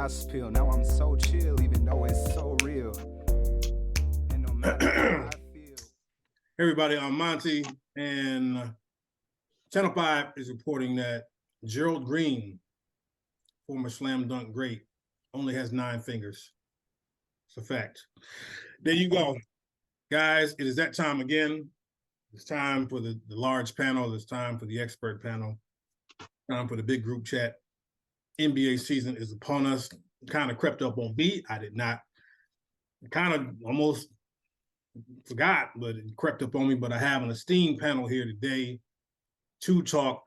my spill. Now I'm so chill, even though it's so real. And no matter how I feel. Everybody, I'm Monty, and Channel 5 is reporting that Gerald Green, former slam dunk great, only has 9 fingers. It's a fact. There you go. Guys, it is that time again. It's time for the large panel. It's time for the expert panel. Time for the big group chat. NBA season is upon us. Kind of crept up on me. I did not. Kind of almost forgot, but it crept up on me. But I have an esteemed panel here today to talk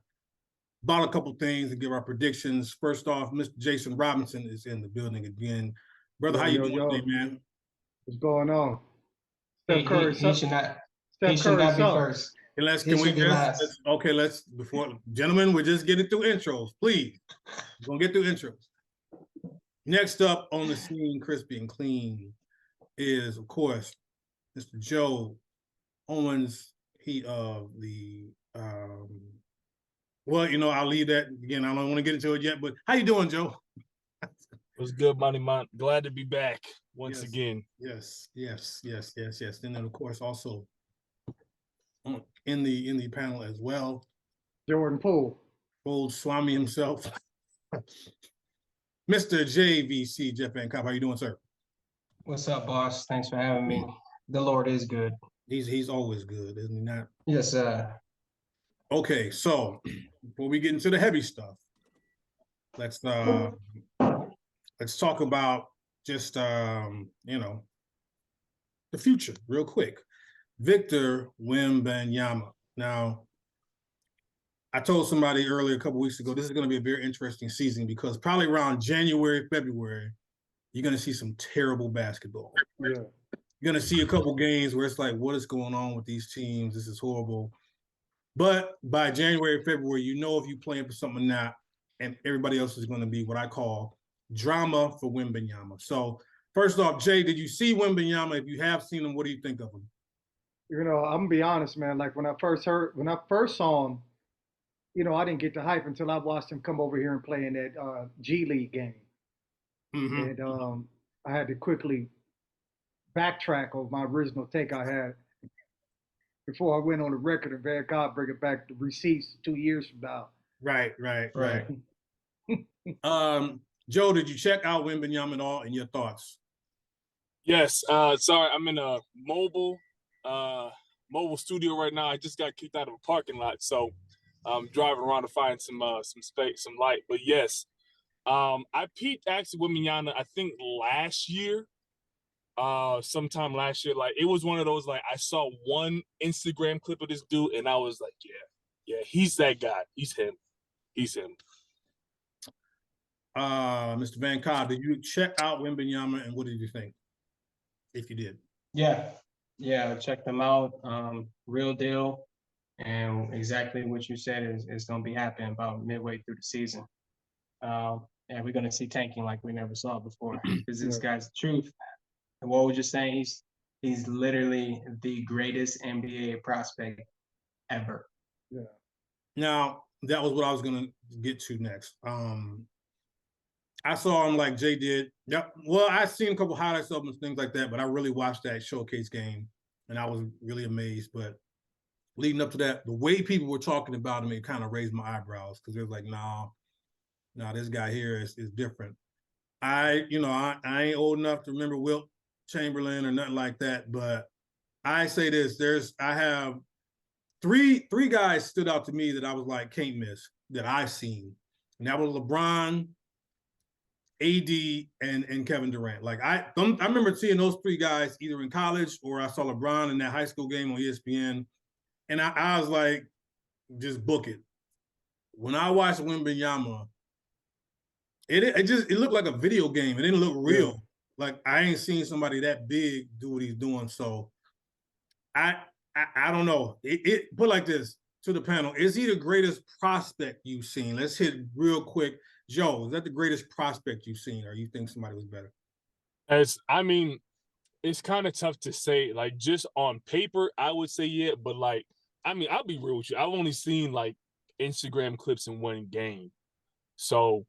about a couple things and give our predictions. First off, Mr. Jason Robinson is in the building again. Brother, how you doing today, man? What's going on? Steph Curry, he should not be first. Gentlemen, we're just getting through intros, please. We're gonna get through intros. Next up on the scene, crispy and clean, is of course Mr. Joe Owens. He of the I'll leave that again. I don't want to get into it yet, but how you doing, Joe? What's good, Monty Mont? Glad to be back once again. Yes. And then of course also in the panel as well, Jordan Poole, old Swami himself, Mr. JVC Jeff Van Cop. How you doing, sir? What's up, boss? Thanks for having me. The Lord is good. He's always good, isn't he not? Yes, sir. Okay, so before we get into the heavy stuff, let's talk about just the future real quick. Victor Wembanyama. Now, I told somebody earlier a couple weeks ago, this is going to be a very interesting season because probably around January, February, you're going to see some terrible basketball. Yeah. You're going to see a couple games where it's like, what is going on with these teams? This is horrible. But by January, February, you know if you're playing for something or not, and everybody else is going to be what I call drama for Wembanyama. So first off, Jay, did you see Wembanyama? If you have seen him, what do you think of him? I'm gonna be honest, man. Like when I first saw him, I didn't get the hype until I watched him come over here and play in that G League game. Mm-hmm. And I had to quickly backtrack of my original take I had before I went on the record and Van God bring it back to receipts 2 years from now. Right. Joe, did you check out Wembanyama at all and your thoughts? Yes. Sorry, I'm in a mobile studio right now. I just got kicked out of a parking lot, so I'm driving around to find some space, some light. But yes, I peeped actually Wembanyama, I think last year, sometime last year. Like it was one of those, like I saw one Instagram clip of this dude and I was like, yeah, he's that guy. He's him. Mr. Van Cobb, did you check out Wembanyama and what did you think? If you did. Yeah, I checked them out. Real deal. And exactly what you said is going to be happening about midway through the season. And we're going to see tanking like we never saw before because this guy's the truth. And what we're just saying, he's literally the greatest NBA prospect ever. Yeah. Now, that was what I was going to get to next. I saw him like Jay did. Yep. Well, I've seen a couple highlights of him and things like that, but I really watched that showcase game and I was really amazed. But leading up to that, the way people were talking about him, it kind of raised my eyebrows because it was like, no, this guy here is different. I ain't old enough to remember Wilt Chamberlain or nothing like that, but I say this, I have three guys stood out to me that I was like, can't miss, that I've seen. And that was LeBron, AD, and Kevin Durant. Like I remember seeing those 3 guys either in college or I saw LeBron in that high school game on ESPN. And I was like, just book it. When I watched Wembanyama, it looked like a video game. It didn't look real. Yeah. Like I ain't seen somebody that big do what he's doing. So I don't know. It put like this to the panel. Is he the greatest prospect you've seen? Let's hit real quick. Joe, is that the greatest prospect you've seen, or you think somebody was better? It's kind of tough to say. Like just on paper, I would say yeah, but like, I'll be real with you. I've only seen like Instagram clips in one game. So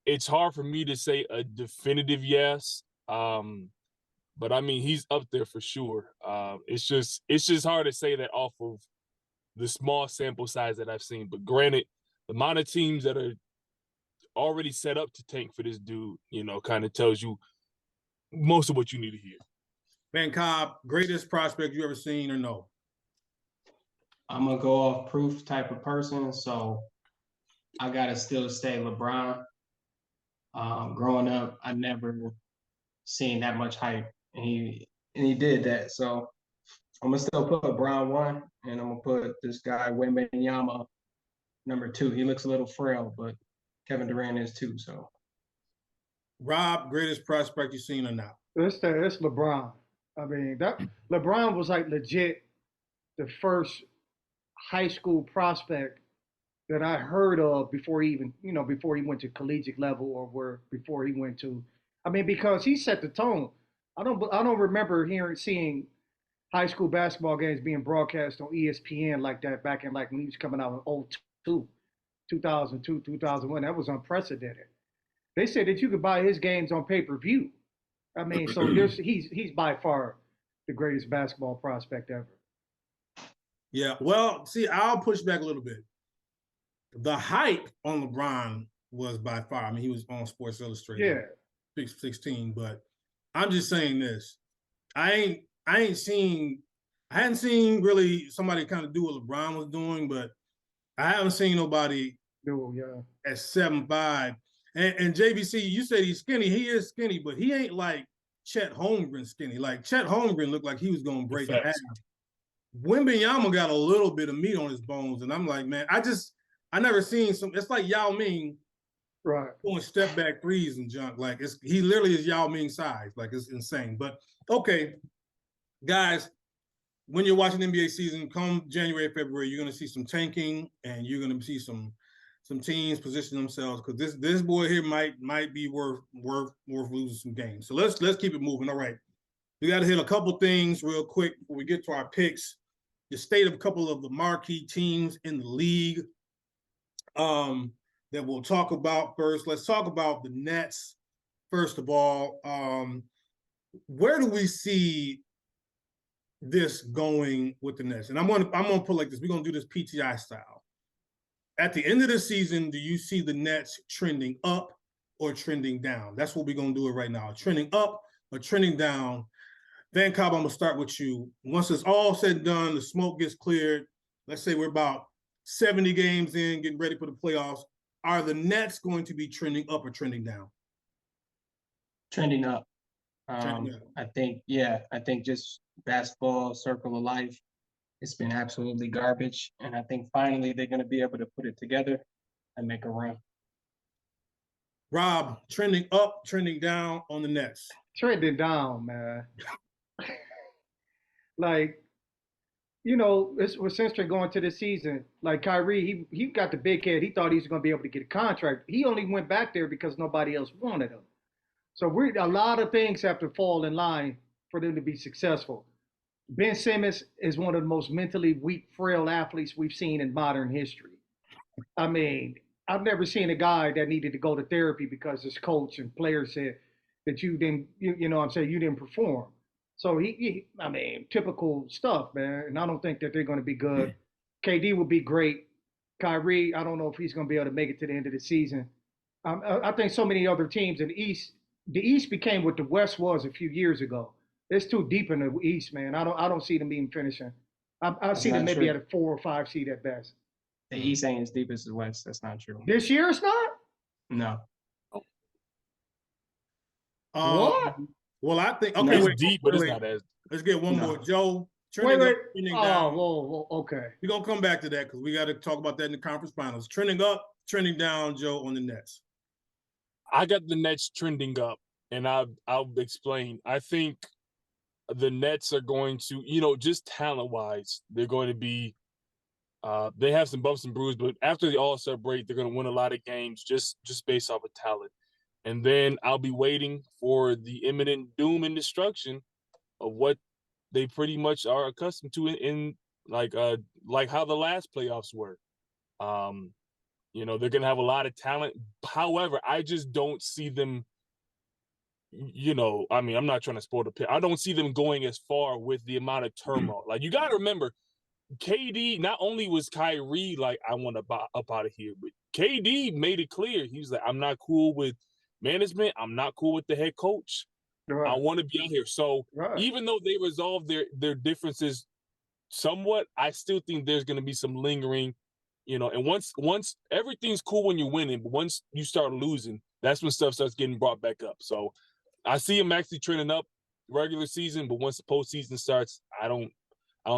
it's hard for me to say a definitive yes. But I mean, he's up there for sure. It's just hard to say that off of the small sample size that I've seen. But granted, the amount of teams that are already set up to tank for this dude, kind of tells you most of what you need to hear. Van Cobb, greatest prospect you ever seen or no? I'm gonna go off proof type of person, so I gotta still say LeBron. Growing up, I never seen that much hype, and he did that. So I'm gonna still put LeBron 1, and I'm gonna put this guy Wembanyama number 2. He looks a little frail, but Kevin Durant is too. So Rob, greatest prospect you seen or not? It's LeBron. I mean, that LeBron was like legit the first high school prospect that I heard of before he even, before he went to collegiate level or before he went to, I mean, because he set the tone. I don't remember seeing high school basketball games being broadcast on ESPN like that back in like when he was coming out in 02, 2002, 2001. That was unprecedented. They said that you could buy his games on pay-per-view. I mean, so he's by far the greatest basketball prospect ever. Yeah, well, see, I'll push back a little bit. The hype on LeBron was by far. I mean, he was on Sports Illustrated. Yeah. 16, but I'm just saying this. I hadn't seen really somebody kind of do what LeBron was doing, but I haven't seen nobody at 7'5". And JVC, you said he's skinny. He is skinny, but he ain't like Chet Holmgren skinny. Like Chet Holmgren looked like he was going to break it half. Wembanyama got a little bit of meat on his bones, and I'm like, man, I never seen it's like Yao Ming doing step back threes and junk. Like he literally is Yao Ming size. Like it's insane. But okay, guys, when you're watching NBA season, come January, February, you're gonna see some tanking and you're gonna see some teams position themselves because this boy here might be worth losing some games. So let's keep it moving. All right. We got to hit a couple things real quick before we get to our picks. The state of a couple of the marquee teams in the league that we'll talk about first. Let's talk about the Nets. First of all, where do we see this going with the Nets? And I'm gonna put like this. We're gonna do this PTI style. At the end of the season, do you see the Nets trending up or trending down? That's what we're gonna do it right now. Trending up or trending down. Van Cobb, I'm gonna start with you. Once it's all said and done, the smoke gets cleared. Let's say we're about 70 games in, getting ready for the playoffs. Are the Nets going to be trending up or trending down? Trending up. I think just basketball, circle of life, it's been absolutely garbage. And I think finally they're going to be able to put it together and make a run. Rob, trending up, trending down on the Nets? Trending down, man. Like, it was interesting going to this season. Like Kyrie, he got the big head. He thought he was going to be able to get a contract. He only went back there because nobody else wanted him. So a lot of things have to fall in line for them to be successful. Ben Simmons is one of the most mentally weak, frail athletes we've seen in modern history. I mean, I've never seen a guy that needed to go to therapy because his coach and players said that you didn't perform. So I mean, typical stuff, man. And I don't think that they're going to be good. KD will be great. Kyrie, I don't know if he's going to be able to make it to the end of the season. I think so many other teams in the East became what the West was a few years ago. It's too deep in the East, man. I don't see them even finishing. I see them maybe at a 4 or 5 seed at best. The East ain't as deep as the West. That's not true. This year it's not? No. What? Well, I think it's deep, but it's not as. Let's get one more, Joe. Wait. Trending down. Whoa, okay. We're gonna come back to that because we got to talk about that in the conference finals. Trending up, trending down, Joe, on the Nets. I got the Nets trending up, and I'll explain. I think the Nets are going to, just talent-wise, they're going to be. They have some bumps and bruises, but after the All-Star break, they're going to win a lot of games just based off of talent. And then I'll be waiting for the imminent doom and destruction of what they pretty much are accustomed to in like how the last playoffs were. You know, they're going to have a lot of talent. However, I just don't see them, you know, I mean, I'm not trying to spoil the pit. I don't see them going as far with the amount of turmoil. Like, you got to remember, KD, not only was Kyrie like, I want to up out of here, but KD made it clear. He was like, I'm not cool with management. I'm not cool with the head coach. Right. I want to be out here. So Right. even though they resolved their differences somewhat, I still think there's going to be some lingering, you know, and once everything's cool when you're winning, but once you start losing, that's when stuff starts getting brought back up. So I see him actually trending up regular season, but once the postseason starts, I don't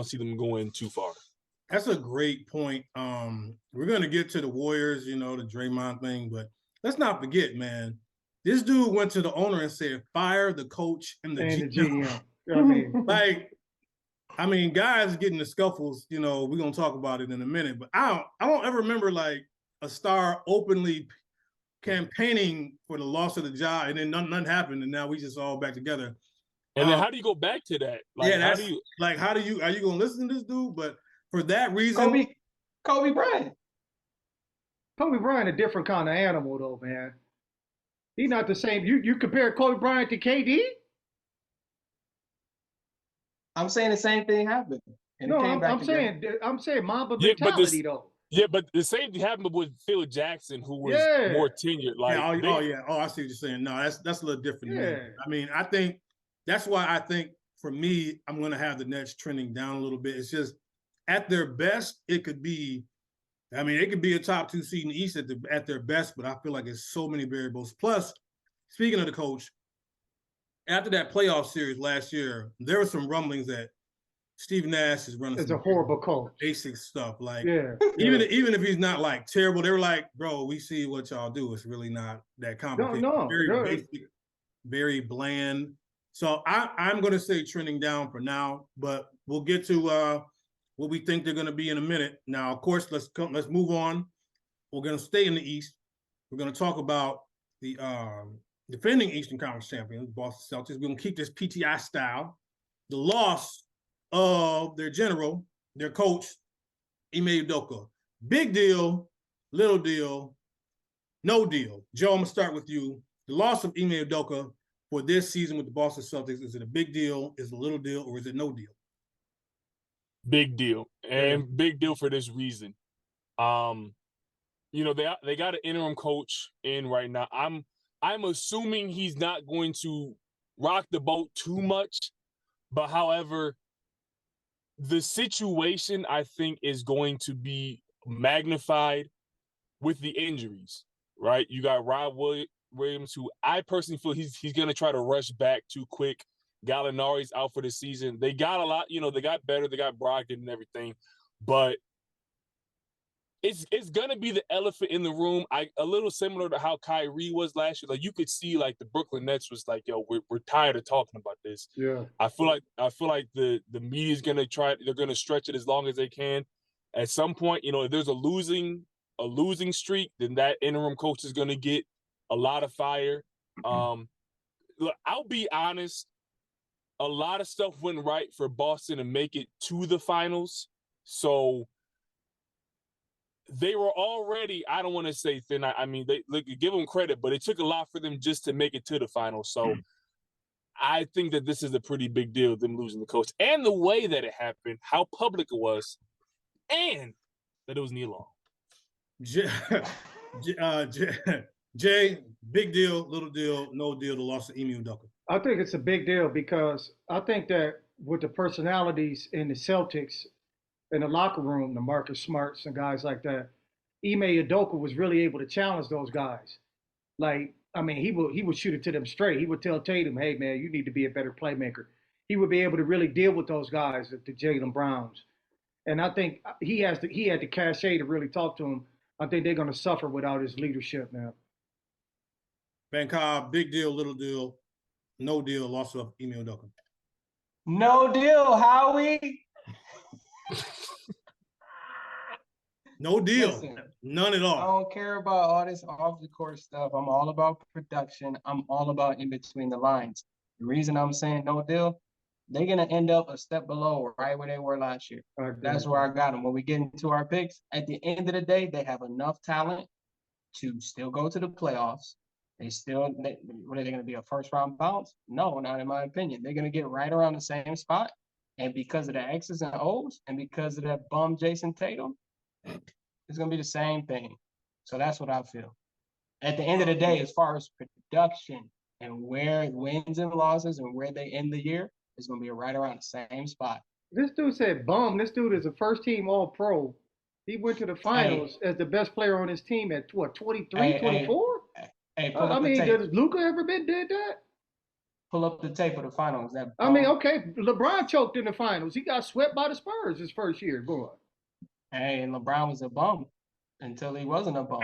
see them going too far. That's a great point. We're gonna get to the Warriors, you know, the Draymond thing, but let's not forget, man. This dude went to the owner and said, "Fire the coach and the GM." I mean, guys getting the scuffles. You know, we're gonna talk about it in a minute, but I don't ever remember like a star openly campaigning for the loss of the job, and then nothing happened, and now we just all back together. And then how do you go back to that? Like, yeah, how do you are you gonna listen to this dude? But for that reason, Kobe Bryant. Kobe Bryant, a different kind of animal, though, man. He's not the same. You compare Kobe Bryant to KD? I'm saying the same thing happened. And No, it came back I'm saying Mamba mentality, though. Yeah, but the same thing happened with Phil Jackson, who was more tenured. Like, I see what you're saying. No, that's a little different. Yeah. I mean, I think that's why I think for me, I'm going to have the Nets trending down a little bit. It's just at their best, it could be. I mean, it could be a top 2 seed in the East at their best, but I feel like it's so many variables. Plus, speaking of the coach, after that playoff series last year, there were some rumblings that Steve Nash is running. It's a horrible coach. Basic stuff, like even if he's not like terrible, they were like, "Bro, we see what y'all do. It's really not that complicated. Very basic, very bland." So I'm going to say trending down for now, but we'll get to what we think they're going to be in a minute. Now, of course, let's move on. We're going to stay in the East. We're going to talk about the defending Eastern Conference champions, Boston Celtics. We're going to keep this PTI style. The loss of their general, their coach, Ime Udoka. Big deal, little deal, no deal. Joe, I'm going to start with you. The loss of Ime Udoka for this season with the Boston Celtics, is it a big deal, is it a little deal, or is it no deal? Big deal, and big deal for this reason. You know, they got an interim coach in right now. I'm assuming he's not going to rock the boat too much, but however, the situation I think is going to be magnified with the injuries, right? You got Rob Williams, who I personally feel he's going to try to rush back too quick. Gallinari's out for the season. They got a lot, you know, they got better. They got Brogdon and everything, but it's going to be the elephant in the room. A little similar to how Kyrie was last year. Like, you could see, like, the Brooklyn Nets was like, yo, we're tired of talking about this. Yeah. I feel like the media is going to they're going to stretch it as long as they can. At some point, you know, if there's a losing streak, then that interim coach is going to get a lot of fire. Look, I'll be honest. A lot of stuff went right for Boston to make it to the finals. So they were already, I don't want to say thin. I mean, give them credit, but it took a lot for them just to make it to the finals. So I think that this is a pretty big deal, them losing the coach. And the way that it happened, how public it was, and that it was Neil Long. Jay, big deal, little deal, no deal, the loss of Ime Udoka. I think it's a big deal because I think that with the personalities in the Celtics in the locker room, the Marcus Smarts and guys like that, Ime Udoka was really able to challenge those guys. Like, I mean, he would shoot it to them straight. He would tell Tatum, hey, man, you need to be a better playmaker. He would be able to really deal with those guys, the Jaylen Browns. And I think he had the cachet to really talk to him. I think they're going to suffer without his leadership now. Van Cobb, big deal, little deal, no deal, loss of Ime Udoka. No deal, Howie. No deal. Listen, none at all. I don't care about all this off the court stuff. I'm all about production. I'm all about in between the lines. The reason I'm saying no deal, they're gonna end up a step below right where they were last year. I agree. That's where I got them. When we get into our picks, at the end of the day, they have enough talent to still go to the playoffs. What are they going to be, a first round bounce? No, not in my opinion. They're going to get right around the same spot. And because of the X's and O's and because of that bum Jason Tatum, it's going to be the same thing. So that's what I feel. At the end of the day, as far as production and where wins and losses and where they end the year, it's going to be right around the same spot. This dude said bum. This dude is a first team all pro. He went to the finals as the best player on his team at what, 23, 24? Hey, I mean, does Luka ever did that? Pull up the tape of the finals. I mean, okay, LeBron choked in the finals. He got swept by the Spurs his first year. Go on. Hey, and LeBron was a bum until he wasn't a bum.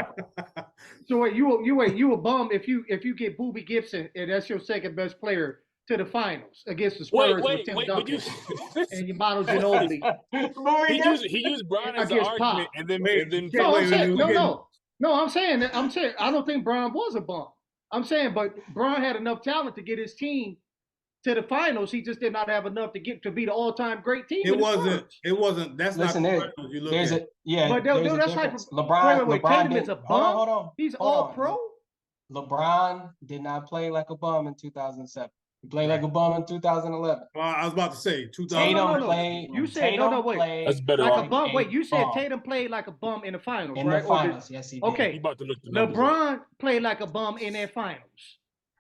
So wait, you a bum if you get Boobie Gibson and that's your second best player to the finals against the Spurs with Tim Duncan and you model Ginobili. he used Brian as an argument, and then No, I'm saying I don't think Brian was a bum. I'm saying, but Brian had enough talent to get his team to the finals. He just did not have enough to be the all-time great team. It wasn't. That's not the finals you look at. But that's like LeBron. Tatum is a bum. Hold on. He's all pro. LeBron did not play like a bum in 2007. He played like a bum in 2011. Well, I was about to say 2000. Tatum played. You said wait. That's better. Like a bum. Wait, you said Tatum played like a bum in the finals, in right? the finals, yes, he did. Okay. LeBron played like a bum in their finals.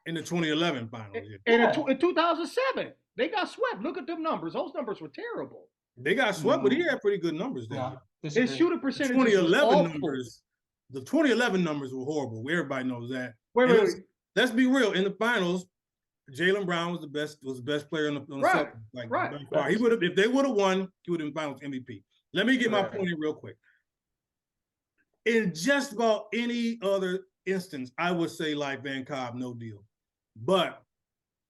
In the 2011 finals. In 2007, they got swept. Look at them numbers. Those numbers were terrible. They got swept, but he had pretty good numbers there. His shooting percentage. 2011 numbers. The 2011 numbers were horrible. Everybody knows that. Wait. Let's be real. In the finals, Jaylen Brown was the best player on the right. Celtics. Right. He would have, if they would have won, he would have been Finals MVP. Let me get my point in real quick. In just about any other instance, I would say like Van Cobb, no deal. But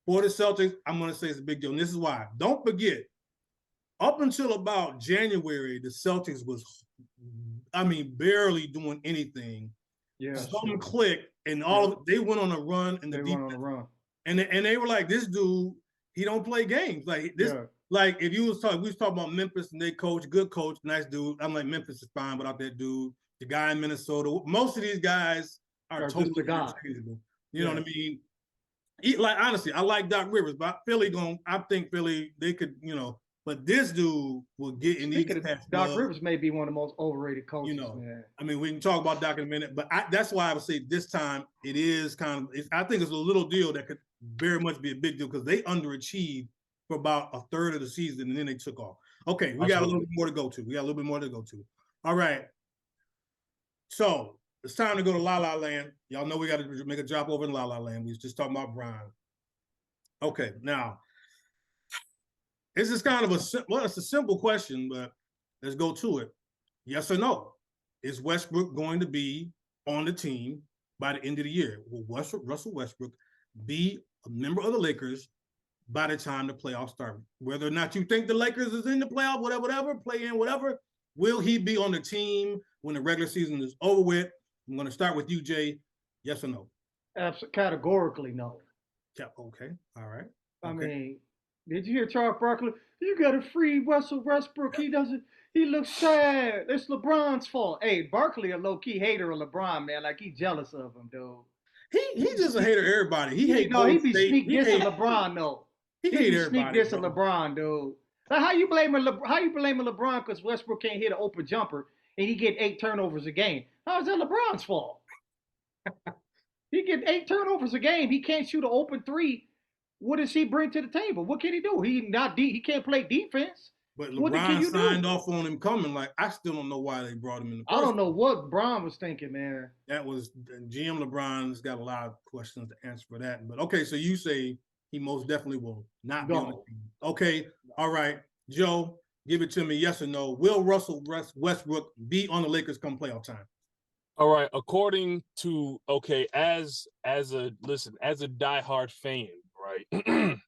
for the Celtics, I'm going to say it's a big deal. And this is why. Don't forget, up until about January, the Celtics was, barely doing anything. Yeah. Something clicked, and they went on a run, and And they were like, this dude, he don't play games. Like this, like if you was talking, we was talking about Memphis and they coach, good coach, nice dude. I'm like, Memphis is fine without that dude. The guy in Minnesota, most of these guys are totally interchangeable. You know what I mean? Like honestly, I like Doc Rivers, but I think Philly, they could, but this dude will get in these. Doc Rivers may be one of the most overrated coaches. Man. I mean, we can talk about Doc in a minute, but that's why I would say this time it is kind of. I think it's a little deal that could very much be a big deal because they underachieved for about a third of the season and then they took off. Okay, we got a little bit more to go to. All right. So it's time to go to La La Land. Y'all know we got to make a drop over in La La Land. We was just talking about Brian. Okay, now this is kind of it's a simple question, but let's go to it. Yes or no? Is Westbrook going to be on the team by the end of the year? Will Russell Westbrook be a member of the Lakers by the time the playoffs start? Whether or not you think the Lakers is in the playoff, whatever, play in, whatever, will he be on the team when the regular season is over with? I'm going to start with you, Jay. Yes or no? Categorically no. Yeah, okay, all right. I mean, did you hear Charles Barkley? You got to free Russell Westbrook. He looks sad. It's LeBron's fault. Hey, Barkley a low-key hater of LeBron, man. Like, he jealous of him, dude. He just a hater of everybody. He be sneak dissing LeBron though. He hate everybody. Sneak dissing LeBron, dude. Like how you blaming LeBron because Westbrook can't hit an open jumper and he get 8 turnovers a game? How is that LeBron's fault? He get 8 turnovers a game. He can't shoot an open 3. What does he bring to the table? What can he do? He can't play defense. But LeBron signed off on him coming. Like, I still don't know why they brought him in the first. I don't know what Bron was thinking, man. That was GM LeBron's got a lot of questions to answer for that. But okay, so you say he most definitely will not be on the team. Okay, all right. Joe, give it to me, yes or no. Will Russell Westbrook be on the Lakers come playoff time? All right. According to as a diehard fan, right?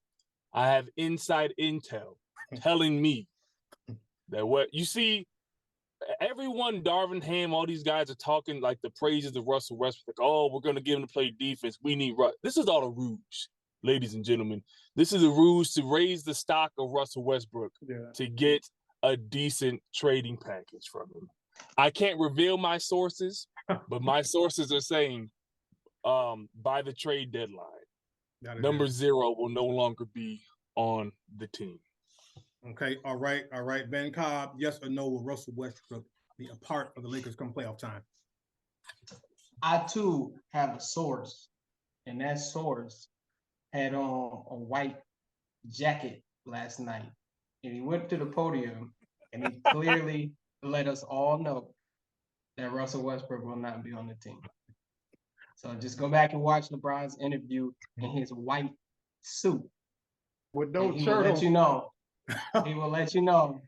I have inside intel telling me that what you see, everyone, Darvin Ham, all these guys are talking like the praises of Russell Westbrook. Like, oh, we're gonna give him to play defense. We need Russ. This is all a ruse. ladies and gentlemen. This is a ruse to raise the stock of Russell Westbrook Yeah. to get a decent trading package from him. I can't reveal my sources, but my sources are saying by the trade deadline, number 0 will no longer be on the team. Okay, all right. Ben Cobb, yes or no, will Russell Westbrook be a part of the Lakers come playoff time? I too have a source, and that source had on a white jacket last night, and he went to the podium and he clearly let us all know that Russell Westbrook will not be on the team. So just go back and watch LeBron's interview in his white suit. With no He will shirt let on. you know. He will let you know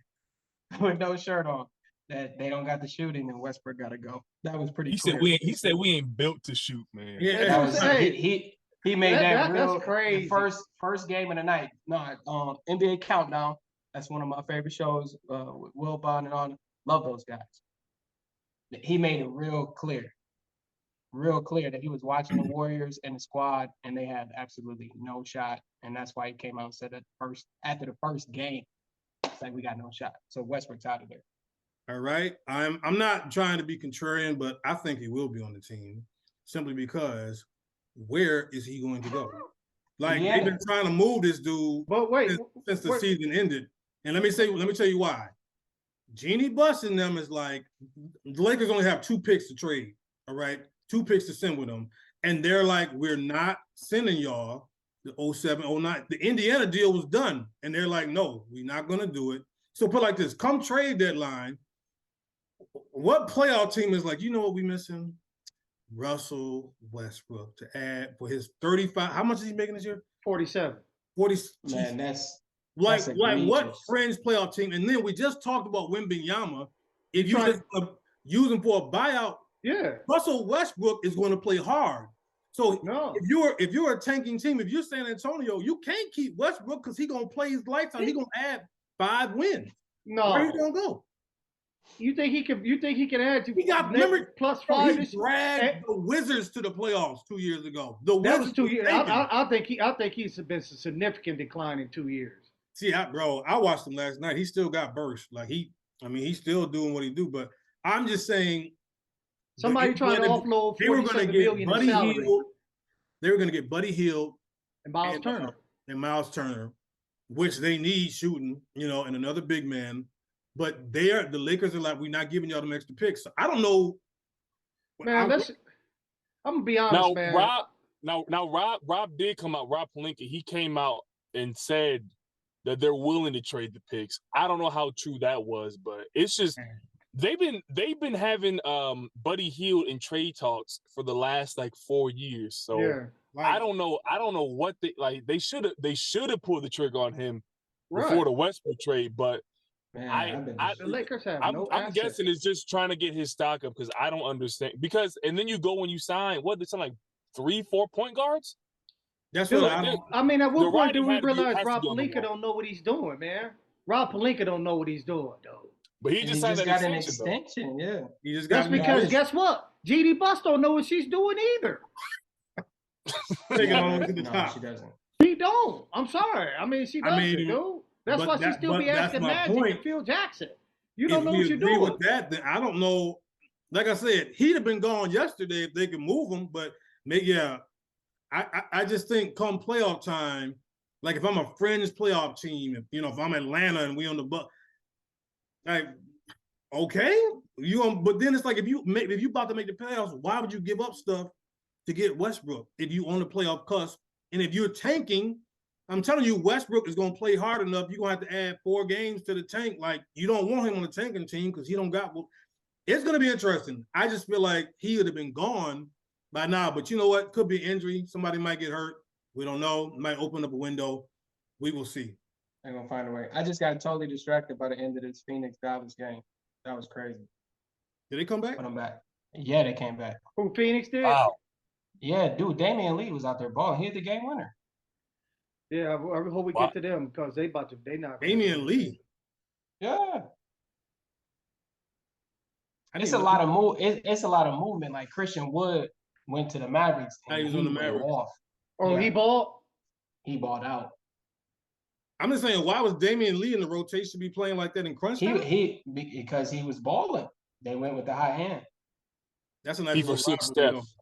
with no shirt on that they don't got the shooting and Westbrook got to go. That was pretty clear. He said we ain't built to shoot, man. Yeah, That was, Hey, he made that real that's crazy. the first game of the night. No, NBA Countdown. That's one of my favorite shows with Will Bond and all. Love those guys. He made it real clear that he was watching the Warriors and the squad, and they had absolutely no shot. And that's why he came out and said that after the first game, it's like we got no shot. So Westbrook's out of there. All right. I'm not trying to be contrarian, but I think he will be on the team simply because where is he going to go? Like they've been trying to move this dude But wait, since the season ended. And let me tell you why. Jeannie Buss and them is like the Lakers only have 2 picks to trade. All right. 2 picks to send with them. And they're like, we're not sending y'all the 07, 09. The Indiana deal was done. And they're like, no, we're not going to do it. So put it like this, come trade deadline. What playoff team is like, you know what we missing? Russell Westbrook to add for his 35. How much is he making this year? 47. 40. Man, that's like egregious. what fringe playoff team? And then we just talked about Wembanyama. If you just use him for a buyout, yeah, Russell Westbrook is going to play hard. So no. if you're a tanking team, if you're San Antonio, you can't keep Westbrook because he's gonna play his lights out. He's gonna add 5 wins. No. Where he gonna go? You think he can add to? He got remember plus 5. He dragged the Wizards to the playoffs 2 years ago. That was 2 years. I think he's been a significant decline in 2 years. See, I watched him last night. He still got burst. Like he's still doing what he do. But I'm just saying, somebody trying to offload $47 million in salary. They were going to get Buddy Hield and Miles Turner. And Miles Turner, which they need shooting, and another big man. But the Lakers are like, we're not giving y'all them extra picks. So I don't know. Man, I'm gonna be honest, man. Rob did come out. Rob Pelinka, he came out and said that they're willing to trade the picks. I don't know how true that was, but it's just they've been having Buddy Hield in trade talks for the last 4 years. So yeah, I don't know what they should have pulled the trigger on him before the Westbrook trade, but Man, the Lakers have I'm guessing it's just trying to get his stock up because I don't understand. And then you go when you sign, what, they sign 3-4 point guards? That's what I mean, at what point do we realize Rob Pelinka don't know what he's doing, man? Rob Pelinka don't know what he's doing, though. But he just got an extension, yeah. He just That's because guess what? Jeannie Buss don't know what she's doing either. No, she doesn't. She don't. I'm sorry. I mean, she doesn't, dude. That's why she still be asking Magic and Phil Jackson. You don't know what you're doing. With that, then I don't know. Like I said, he'd have been gone yesterday if they could move him. But I just think come playoff time, like if I'm a fringe playoff team, if I'm Atlanta and we on the Bucks, like okay, but then it's like if you about to make the playoffs, why would you give up stuff to get Westbrook if you on the playoff cusp? And if you're tanking, I'm telling you, Westbrook is going to play hard enough. You're going to have to add 4 games to the tank. Like, you don't want him on the tanking team because he don't got – it's going to be interesting. I just feel like he would have been gone by now. But you know what? Could be injury. Somebody might get hurt. We don't know. Might open up a window. We will see. They're going to find a way. I just got totally distracted by the end of this Phoenix-Dallas game. That was crazy. Did they come back? But I'm back. Yeah, they came back. Who, Phoenix did? Wow. Yeah, dude, Damian Lee was out there balling. He hit the game winner. Yeah, I hope we get to them because they not. Damian Lee. Yeah. It's a lot of it's a lot of movement. Like Christian Wood went to the Mavericks. He was on the Mavericks. Oh, he balled? he bought out. I'm just saying, why was Damian Lee in the rotation be playing like that in crunch time? Because he was balling. They went with the high hand. That's a nice He little for six rivalry. Steph.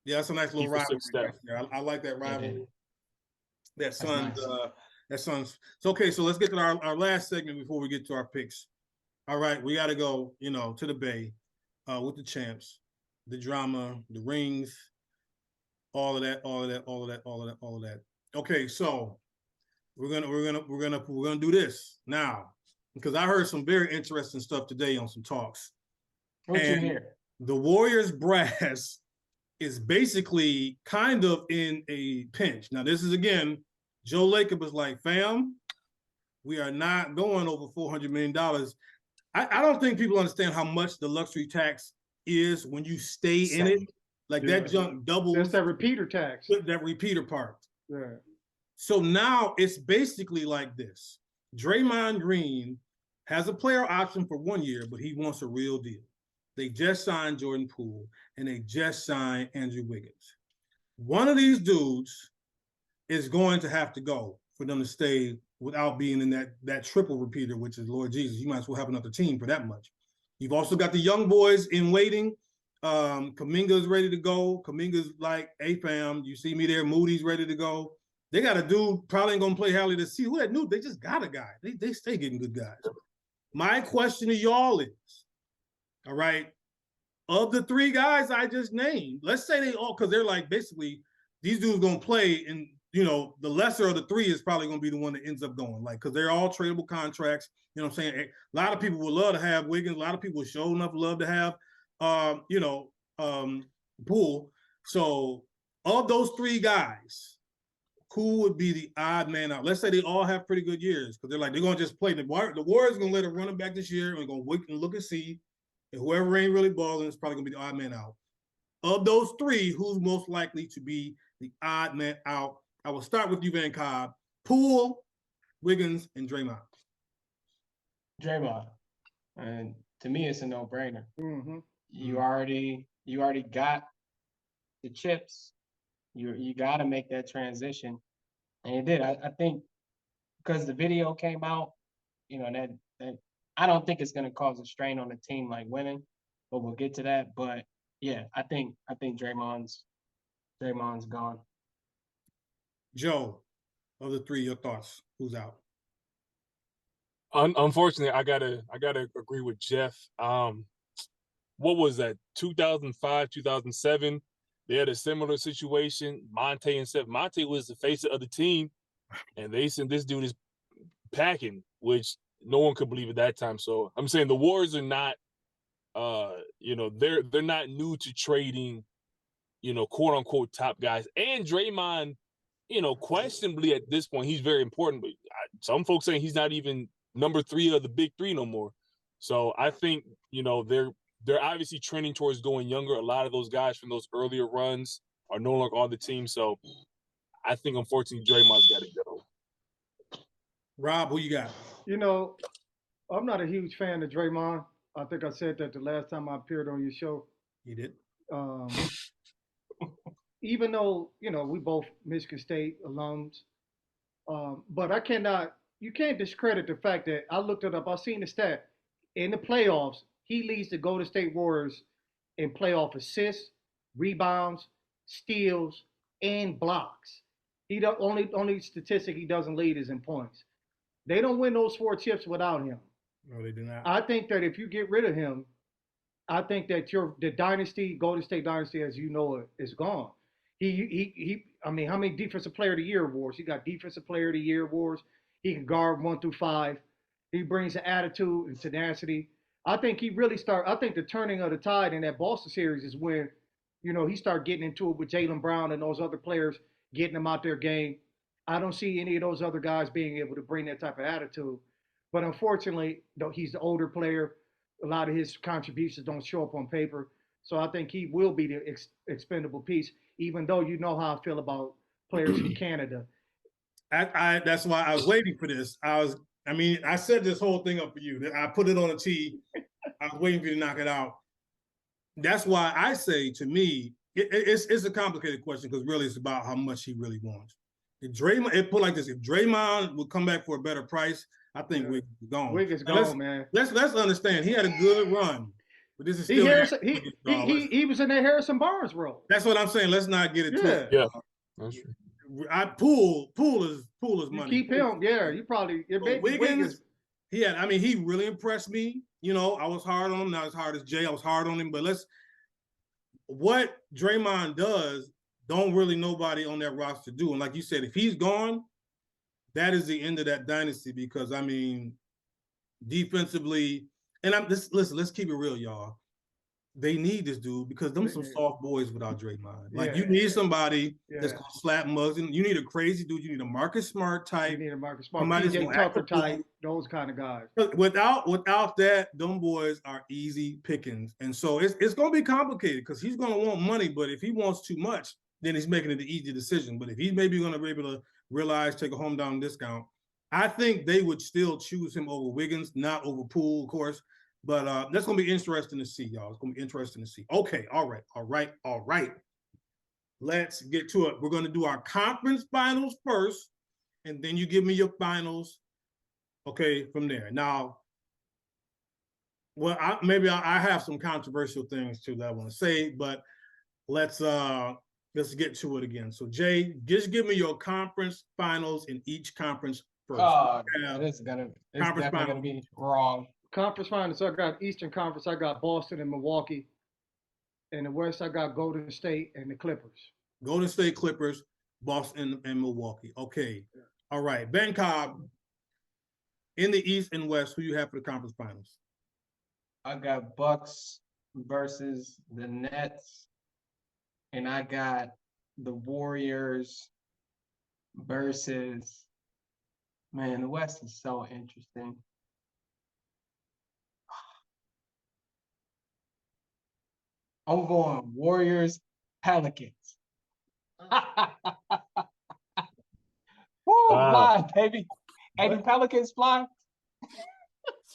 Yeah, that's a nice little He for rivalry six right Steph. there. I like that rivalry. That Suns, nice. that Suns. So okay, so let's get to our last segment before we get to our picks. All right, we got to go, to the Bay, with the champs, the drama, the rings, all of that. Okay, so we're gonna do this now because I heard some very interesting stuff today on some talks. What you And hear? the Warriors brass is basically kind of in a pinch. Now, this is again, Joe Lacob was like, fam, we are not going over $400 million. I don't think people understand how much the luxury tax is when you stay in it. Like that junk doubles. That's that repeater tax. That repeater part. Yeah. So now it's basically like this. Draymond Green has a player option for 1 year, but he wants a real deal. They just signed Jordan Poole and they just signed Andrew Wiggins. One of these dudes is going to have to go for them to stay without being in that triple repeater, which is Lord Jesus. You might as well have another team for that much. You've also got the young boys in waiting. Kuminga's ready to go. Kuminga's like, hey fam, you see me there. Moody's ready to go. They got a dude probably ain't gonna play hardly to see who that new. They just got a guy. They stay getting good guys. My question to y'all is, all right, of the three guys I just named, let's say they all, because they're like basically these dudes gonna play, and the lesser of the three is probably gonna be the one that ends up going, like, because they're all tradable contracts. You know what I'm saying? A lot of people would love to have Wiggins. A lot of people would show enough love to have Poole. So of those three guys, who would be the odd man out? Let's say they all have pretty good years because they're going to just play. The Warriors are going to let it run them back this year, and we're going to wait and look and see. And whoever ain't really balling is probably going to be the odd man out. Of those three, who's most likely to be the odd man out? I will start with you, Van Cobb. Poole, Wiggins, and Draymond. Draymond. And to me, it's a no-brainer. Mm-hmm. You already got the chips. You got to make that transition, and you did. I think because the video came out, that I don't think it's going to cause a strain on the team like winning, but we'll get to that. But yeah, I think Draymond's gone. Joe, of the three, your thoughts? Who's out? Unfortunately, I gotta agree with Jeff. What was that? 2005, 2007. They had a similar situation. Monte and Steph. Monte was the face of the team, and they said this dude is packing, which no one could believe at that time. So I'm saying the Warriors are not, they're not new to trading, quote unquote top guys. And Draymond, questionably at this point, he's very important. But some folks saying he's not even number 3 of the big 3 no more. So I think they're obviously trending towards going younger. A lot of those guys from those earlier runs are no longer on the team. So I think, unfortunately, Draymond's got to go. Rob, who you got? I'm not a huge fan of Draymond. I think I said that the last time I appeared on your show. You did. Even though, we both Michigan State alums, but you can't discredit the fact that I looked it up. I seen the stat. In the playoffs, he leads the Golden State Warriors in playoff assists, rebounds, steals, and blocks. He the only statistic he doesn't lead is in points. They don't win those 4 chips without him. No, they do not. I think that if you get rid of him, I think that the dynasty, Golden State dynasty, as you know it, is gone. I mean, how many Defensive Player of the Year awards? He got Defensive Player of the Year awards. He can guard 1 through 5. He brings an attitude and tenacity. I think I think the turning of the tide in that Boston series is when, he started getting into it with Jaylen Brown and those other players, getting them out their game. I don't see any of those other guys being able to bring that type of attitude. But unfortunately, though he's the older player, a lot of his contributions don't show up on paper. So I think he will be the expendable piece, even though you know how I feel about players from Canada. That's why I was waiting for this. I set this whole thing up for you. I put it on a tee. I was waiting for you to knock it out. That's why I say, to me, it's a complicated question because really it's about how much he really wants. If Draymond, it put like this: if Draymond would come back for a better price, I think Yeah. Wiggins is gone. Wiggins Now, gone, man. Let's understand he had a good run, but this is He still Harrison, Wiggins, dog. he was in that Harrison Barnes role. That's what I'm saying. Let's not get into it. Yeah. That's true. Pool is You money. keep him, yeah. You probably But Wiggins, I mean, he really impressed me. You know, I was hard on him, not as hard as Jay. I was hard on him, but what Draymond does, don't really nobody on that roster do. And like you said, if he's gone, that is the end of that dynasty because I mean, defensively, and listen, let's keep it real, y'all. They need this dude because them some soft boys without Draymond. Like you need somebody that's gonna slap mugs, and you need a crazy dude. You need a Marcus Smart type. You need a Marcus Smart, Somebody's PJ gonna act Tucker the fool. type, those kind of guys. Without that, them boys are easy pickings, and so it's gonna be complicated because he's gonna want money. But if he wants too much, then he's making it the easy decision. But if he's maybe gonna be able to realize take a home down discount, I think they would still choose him over Wiggins, not over Poole, of course. But that's going to be interesting to see, y'all. It's going to be interesting to see. Okay, all right. Let's get to it. We're going to do our conference finals first, and then you give me your finals, okay, from there. Now, well, I have some controversial things, too, that I want to say, but let's get to it again. So, Jay, just give me your conference finals in each conference first. Oh, it's definitely going to be wrong. Conference finals, I got Eastern Conference, I got Boston and Milwaukee. In the West, I got Golden State and the Clippers. Golden State Clippers, Boston, and Milwaukee. Okay. Yeah. All right. Ben Cobb, in the East and West, who you have for the conference finals? I got Bucks versus the Nets. And I got the Warriors versus, man, the West is so interesting. I'm going Warriors, Pelicans. Woo, fly, baby. Hey, the Pelicans fly?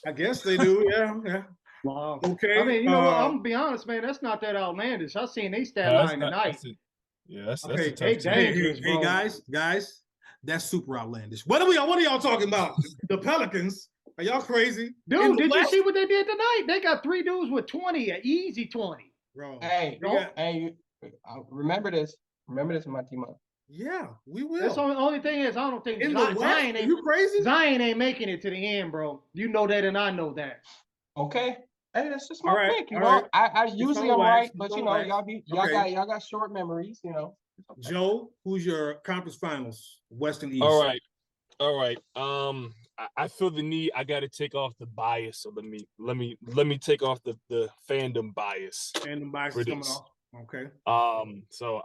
I guess they do, yeah. Wow. Okay. I mean, you know what? I'm gonna be honest, man. That's not that outlandish. I seen they stat line tonight. That's okay. Dangerous, hey, guys, that's super outlandish. What are y'all talking about? The Pelicans? Are y'all crazy? Dude, did you see what they did tonight? They got 3 dudes with 20, an easy 20. Bro. Hey, remember this. Remember this in my team up. Yeah, we will. That's the only thing is, I don't think Zion ain't. You crazy? Zion ain't making it to the end, bro. You know that, and I know that. Okay. Hey, that's just my pick. You know, I usually I'm right, but you know, y'all got short memories. You know. Okay. Joe, who's your conference finals, West and East? All right. I feel the need. I got to take off the bias. So let me take off the fandom bias. Fandom bias is coming off. Okay. So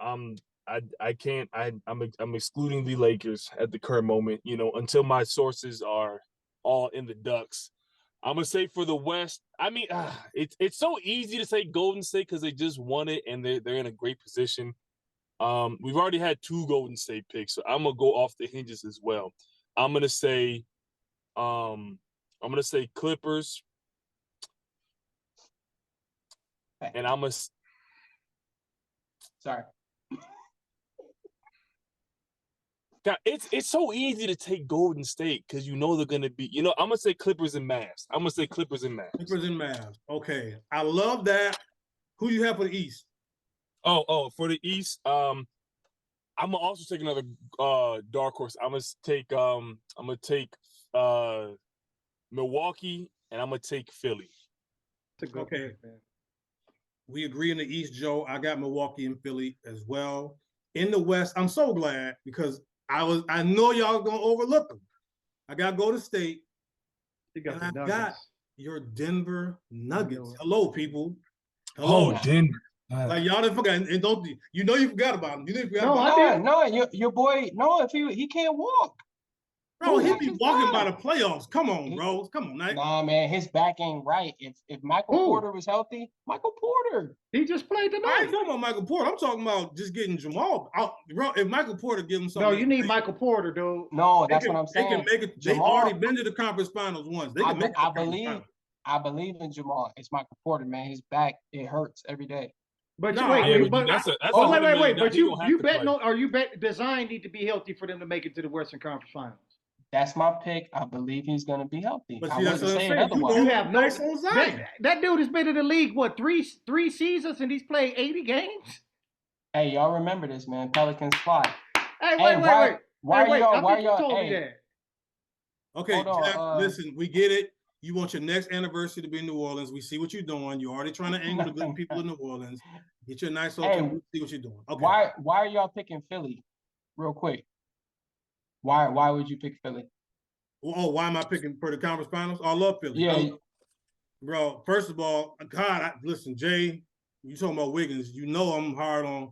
I can't. I'm excluding the Lakers at the current moment. You know, until my sources are all in the ducks. I'm gonna say for the West. I mean, it's so easy to say Golden State because they just won it and they're in a great position. We've already had 2 Golden State picks, so I'm gonna go off the hinges as well. I'm gonna say Clippers, and I'm gonna. Sorry. God, it's so easy to take Golden State because you know they're gonna be. You know, I'm gonna say Clippers and Mavs. Clippers and Mavs. Okay, I love that. Who you have for the East? Oh, for the East, I'm gonna also take another dark horse. I'm gonna take Milwaukee, and I'm gonna take Philly. Okay, man. We agree in the East, Joe. I got Milwaukee and Philly as well. In the West, I'm so glad because I know y'all gonna overlook them. I got Golden State. And I got your Denver Nuggets. Hello, people. Hello, Denver. Like y'all didn't forget, and don't you know you forgot about him? You didn't forget about him. Your boy. No, if he can't walk, bro, he be walking by the playoffs. Come on, bro. Come on, man. Nah, man, his back ain't right. If Michael Porter was healthy, Michael Porter. He just played tonight. I ain't talking about Michael Porter. I'm talking about just getting Jamal out. Bro, if Michael Porter give him something. No, you need Michael Porter, dude. No, that's what I'm saying. They can make it. They've already been to the conference finals once. They can make it. I believe in Jamal. It's Michael Porter, man. His back, it hurts every day. But No, wait, I Yeah, mean, but that's a oh, wait, $100 wait, million. wait. But He gonna have you to betting play. on? Are you bet Design need to be healthy for them to make it to the Western Conference Finals? That's my pick. I believe he's going to be healthy. But I see, that's wasn't what I'm saying saying. You otherwise. You rolling have the no dice on Zion. that dude has been in the league what three seasons and he's played 80 games. Hey, y'all remember this, man? Pelicans fly. Hey, Hey, wait. why Hey, wait. y'all? I Why think you y'all? told me Hey, that. Okay, hold on. Jeff, listen, we get it. You want your next anniversary to be in New Orleans. We see what you're doing. You're already trying to angle the good people in New Orleans. Get you a nice hotel. Hey, We see what you're doing. Okay. Why are y'all picking Philly? Real quick. Why would you pick Philly? Oh, why am I picking for the conference finals? I love Philly. Yeah. Bro, first of all, God, listen, Jay, you talking about Wiggins. You know I'm hard on.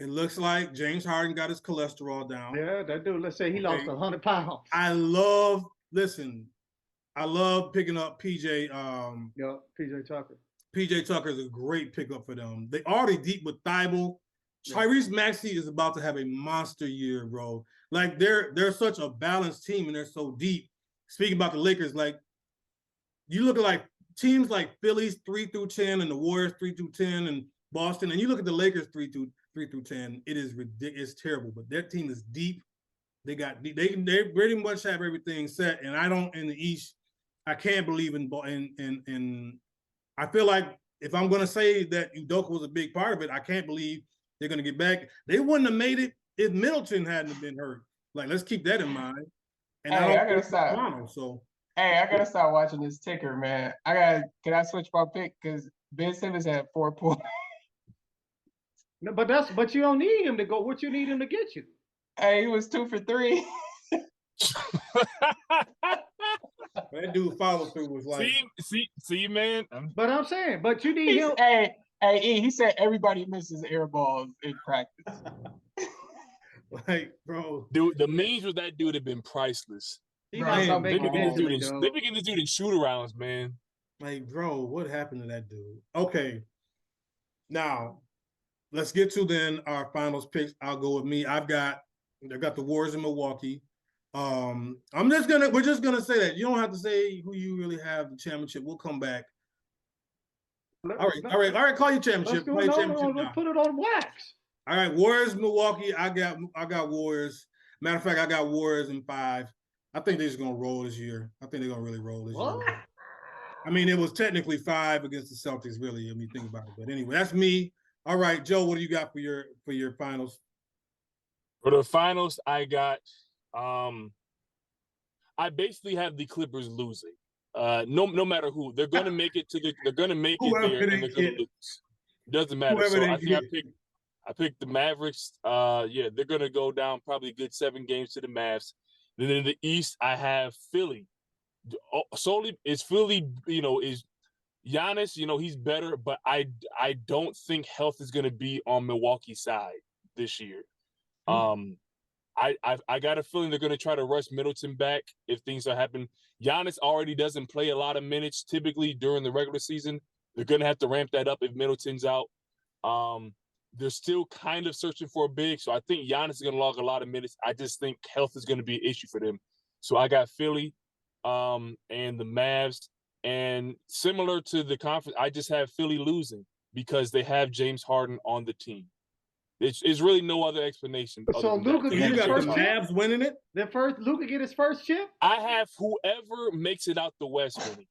It looks like James Harden got his cholesterol down. Yeah, that dude. Let's say he lost 100 pounds. I love picking up PJ. Yeah, PJ Tucker. PJ Tucker is a great pickup for them. They already deep with Thibault. Tyrese Maxey is about to have a monster year, bro. Like they're such a balanced team and they're so deep. Speaking about the Lakers, like you look at like teams like Phillies 3 through 10 and the Warriors 3 through 10 and Boston, and you look at the Lakers 3 through 10. It is ridiculous. It's terrible, but their team is deep. They pretty much have everything set, and I don't in the East. I can't believe in. I feel like if I'm going to say that Udoka was a big part of it, I can't believe they're going to get back. They wouldn't have made it if Middleton hadn't been hurt. Like, let's keep that in mind. And Hey, I I gotta stop. Toronto, so. Hey, I gotta start watching this ticker, man. Can I switch my pick? Because Ben Simmons had 4 points. No, but you don't need him to go. What you need him to get you? Hey, he was 2 for 3. That dude follow through was like. See, man. But I'm saying, but you need him. Hey, E, he said everybody misses air balls in practice. Like, bro. Dude, the memes with that dude have been priceless. He Bro, not so They big be getting eventually, this though. they be getting this dude in shoot-arounds, man. Like, bro, what happened to that dude? Okay. Now, let's get to then our finals picks. I'll go with me. I've got the Warriors in Milwaukee. We're just gonna say that. You don't have to say who you really have the championship. We'll come back. All right. Call your championship. Let's put it on wax. All right, Warriors, Milwaukee. I got Warriors. Matter of fact, I got Warriors in 5. I think they're just gonna roll this year. I think they're gonna really roll this year. I mean, it was technically 5 against the Celtics, really. I mean, think about it. But anyway, that's me. All right, Joe, what do you got for your finals? For the finals, I got I basically have the Clippers losing. No matter who. They're gonna make it they're gonna make it there and they're gonna lose. Doesn't matter. Whoever So they I think get. I picked the Mavericks. Yeah, they're gonna go down probably a good 7 games to the Mavs. Then in the East, I have Philly. Solely is Philly, is Giannis, he's better, but I don't think health is gonna be on Milwaukee's side this year. I got a feeling they're gonna try to rush Middleton back if things are happening. Giannis already doesn't play a lot of minutes typically during the regular season. They're gonna have to ramp that up if Middleton's out. They're still kind of searching for a big, so I think Giannis is gonna log a lot of minutes. I just think health is gonna be an issue for them. So I got Philly, and the Mavs, and similar to the conference, I just have Philly losing because they have James Harden on the team. It's really no other explanation. So Luka You got the first chip? Mavs winning it? Luka get his first chip? I have whoever makes it out the West winning.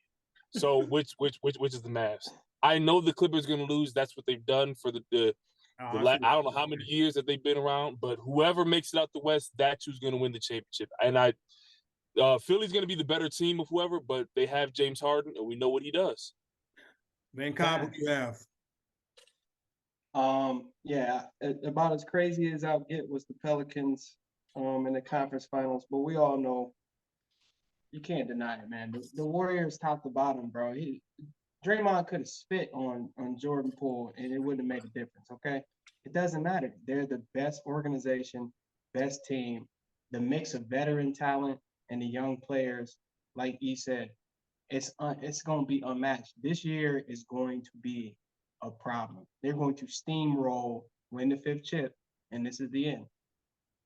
So which is the Mavs? I know the Clippers are going to lose. That's what they've done for I don't know how many years that they've been around, but whoever makes it out the West, that's who's going to win the championship. And Philly's going to be the better team of whoever, but they have James Harden, and we know what he does. Man, Cobb, what do you have? Yeah, about as crazy as I'll get was the Pelicans in the conference finals, but we all know you can't deny it, man. The Warriors top to bottom, bro. Draymond could have spit on Jordan Poole and it wouldn't have made a difference, okay? It doesn't matter. They're the best organization, best team. The mix of veteran talent and the young players, like he said, it's going to be unmatched. This year is going to be a problem. They're going to steamroll, win the 5th chip, and this is the end.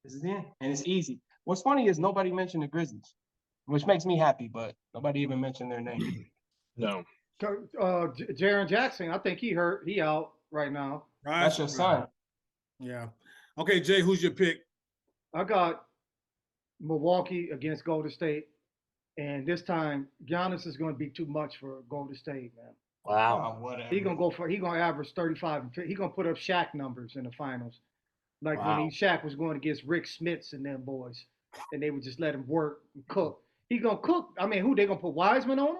This is the end, and it's easy. What's funny is nobody mentioned the Grizzlies, which makes me happy, but nobody even mentioned their name. No. Jaren Jackson, I think he hurt. He out. right now. Right. That's your son. Yeah. Okay, Jay, who's your pick? I got Milwaukee against Golden State, and this time Giannis is going to be too much for Golden State, man. Wow. Whatever. He gonna average 35 and 50. He gonna put up Shaq numbers in the finals, like when Wow. Shaq was going against Rick Smits and them boys, and they would just let him work and cook. He gonna cook. I mean, who they gonna put Wiseman on him?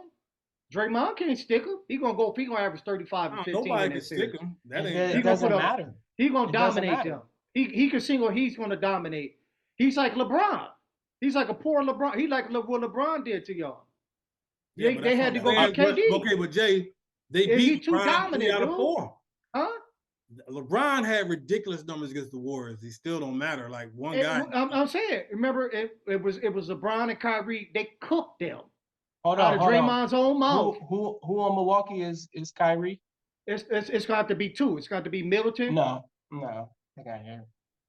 Draymond can't stick him. He gonna go. He gonna average 35 and 15 Nobody in can that stick series. him. That It, ain't. He it gonna doesn't put up- matter. He gonna It doesn't dominate matter. them. He can single. He's gonna dominate. He's like LeBron. He's like a poor LeBron. He like what LeBron did to y'all. Yeah, They but they that's had to what go I'm get saying. KD. Okay, but Jay, they Is he beat too LeBron 3 dominant, out of dude? 4. Huh? LeBron had ridiculous numbers against the Warriors. He still don't matter. Like one guy. I'm saying. Remember, it was LeBron and Kyrie. They cooked them Hold out on, of hold on. Draymond's own mouth. Who on Milwaukee is Kyrie? It's gonna have to be two. It's got to be Middleton. No. I got you.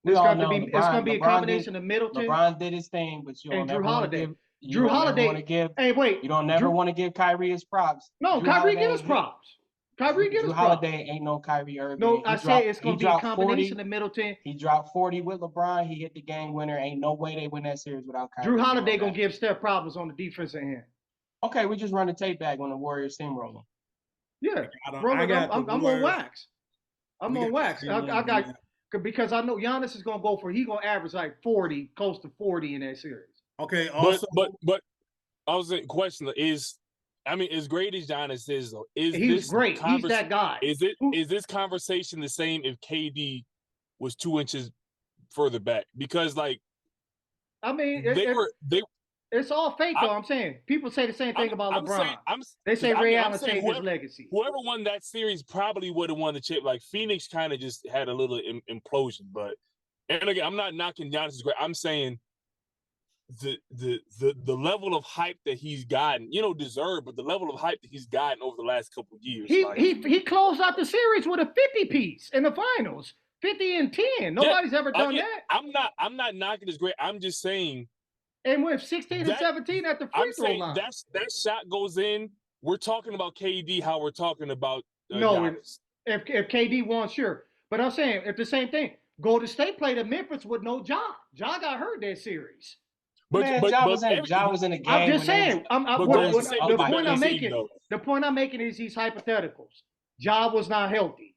It's gonna be a combination of Middleton. LeBron did his thing, but you and don't Drew never want to Holiday. give. You Drew don't never Holiday- want to give. Hey, wait. You don't never Drew- want to give Kyrie his props. No, Drew Kyrie get Holiday- his props. Kyrie get Drew his props. Holiday ain't no Kyrie Irving. No, He I dropped- say it's he gonna be a dropped combination 40. of Middleton. He dropped 40 with LeBron. He hit the game winner. Ain't no way they win that series without Kyrie. Drew Holiday doing gonna that. give Steph problems on the defensive end. Okay, we just run the tape back when the Warriors steamroll them. Yeah, I got the I'm on Warriors. wax. I'm We on got wax. the I Warriors. got because I know Giannis is gonna go for. He gonna average like 40, close to 40 in that series. Okay. Also, But I was saying, question is, I mean, as great as Giannis is, though, is He's this great. He's that guy. Is this conversation the same if KD was 2 inches further back? Because like I mean, it's all fake though. I'm saying people say the same thing about LeBron. They say Ray Allen saved his legacy. Whoever won that series probably would have won the chip. Like Phoenix kind of just had a little implosion, but and again, I'm not knocking Giannis great. I'm saying the level of hype that he's gotten, deserved, but the level of hype that he's gotten over the last couple of years. He closed out the series with a 50 piece in the finals, 50 and 10. Nobody's ever done that. I'm not knocking his great. I'm just saying. And with 16 and 17 at the free throw line. That shot goes in. We're talking about KD, how we're talking about Giannis. If KD won, sure. But I'm saying, if the same thing, Golden State played at Memphis with no Ja. Ja got hurt that series. Ja was in the game. I'm just saying. The point I'm making is these hypotheticals. Ja was not healthy.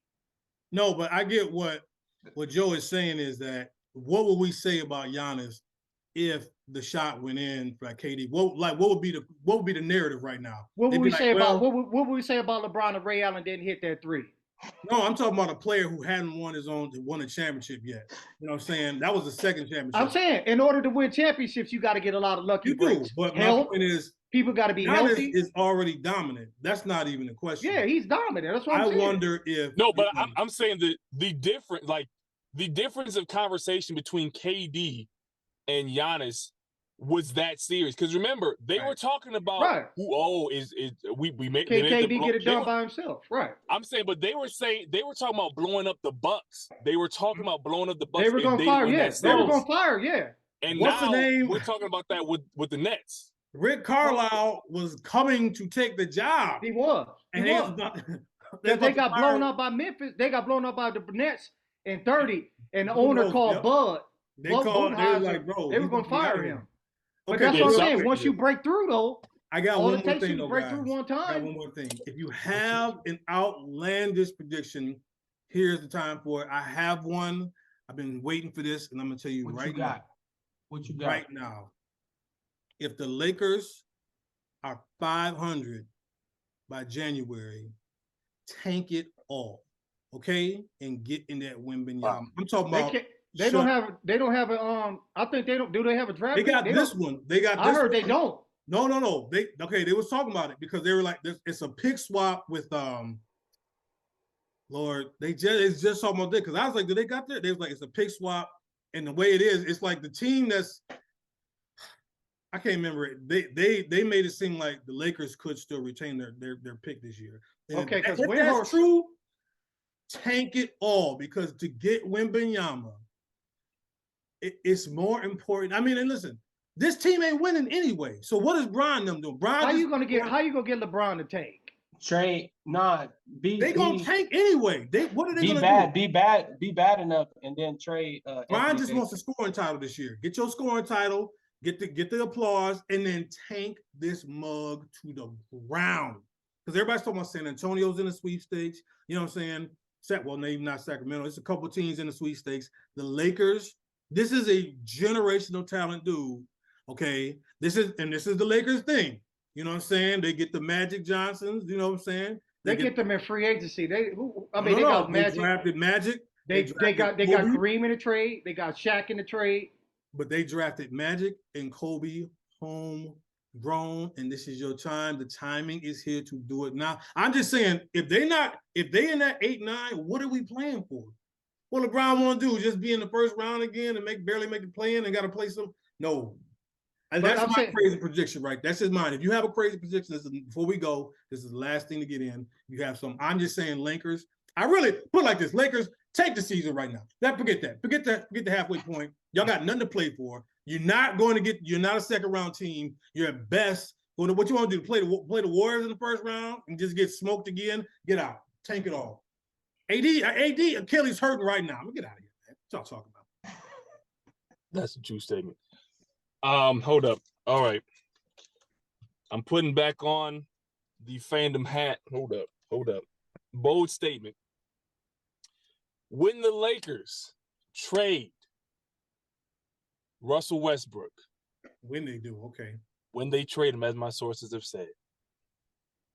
No, but I get what Joe is saying is that what would we say about Giannis if the shot went in for KD? What would be the narrative right now? What would we say about LeBron if Ray Allen didn't hit that three? No, I'm talking about a player who hadn't won a championship yet. You know what I'm saying? That was the second championship. I'm saying in order to win championships, you got to get a lot of lucky breaks. But my point is, people got to be Giannis healthy. Is already dominant. That's not even a question. Yeah, he's dominant. That's what I'm saying. I wonder if I'm saying the difference of conversation between KD and Giannis was that serious, because remember they were talking about we made KD get it done by himself, right? I'm saying, but they were talking about blowing up the Bucks. They were talking about blowing up the Bucks. They were going to fire, yes. They were going to fire, yeah. And what's now the name? We're talking about that with the Nets. Rick Carlisle was coming to take the job. He was. And they got blown up by Memphis. They got blown up by the Nets in 30, and the owner called Bud. They were like, bro, they were going to fire him. But Okay, that's what I'm saying. Once you break through, though, I got all one it more takes thing. you to break through one time. I got one more thing. If you have an outlandish prediction, here's the time for it. I have one. I've been waiting for this, and I'm gonna tell you What right you got? now. What you got? Right now. If the Lakers are 500 by January, tank it all, okay, and get in that Wembanyama. Wow. I'm talking about. They don't have a I think they don't. Do they have a draft? They got this one. They got. I heard they don't. No. They was talking about it because they were like, it's a pick swap with Lord. It's just talking about that because I was like, did they got there? They was like, it's a pick swap, and the way it is, it's like the team that's. I can't remember it. They made it seem like the Lakers could still retain their pick this year. And Okay, because if that's true, tank it all because to get Wembanyama. It's more important. I mean, and listen, this team ain't winning anyway. So what is Bron them doing? How you gonna get LeBron to take? Trade, nah, They gonna tank anyway. What are they be gonna bad, do? be bad enough, and then trade. Brian Anthony just wants the Davis. scoring title this year. Get your scoring title, get the applause, and then tank this mug to the ground. Because everybody's talking about San Antonio's in the sweepstakes. You know what I'm saying? Well, maybe not Sacramento. It's a couple teams in the sweepstakes. The Lakers. This is a generational talent dude. Okay, this is the Lakers thing. You know what I'm saying? They get the Magic Johnsons. You know what I'm saying? They get them in free agency. They they got Magic. They drafted Magic. They got Kareem in the trade. They got Shaq in the trade. But they drafted Magic and Kobe homegrown, and this is your time. The timing is here to do it now. I'm just saying, if they in that 8-9, what are we playing for? What LeBron want to do? Just be in the first round again and barely make the play in and got to play some? No. And that's my crazy prediction, right? That's just mine. If you have a crazy prediction, before we go, this is the last thing to get in. You have some. I'm just saying, Lakers. I really put it like this: Lakers, take the season right now. Forget that. Forget the halfway point. Y'all got nothing to play for. You're not a second round team. You're at best going to what you want to do. Play the Warriors in the first round and just get smoked again. Get out. Tank it all. AD Achilles hurting right now. I'm gonna get out of here, man. What y'all talking about? That's a true statement. Hold up. All right. I'm putting back on the fandom hat. Hold up. Bold statement. When the Lakers trade Russell Westbrook. When they do, okay. When they trade him, as my sources have said,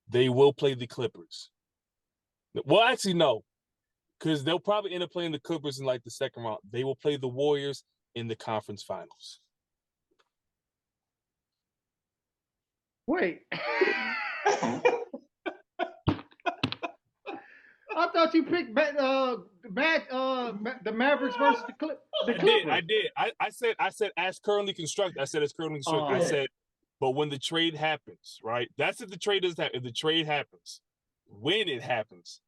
they will play the Clippers. Well, actually, no. Because they'll probably end up playing the Clippers in like the second round. They will play the Warriors in the conference finals. Wait. I thought you picked the Mavericks versus the Clippers. I did. I said as currently constructed. I said as currently constructed. I said, but when the trade happens, right? That's if the trade doesn't happen. If the trade happens, when it happens,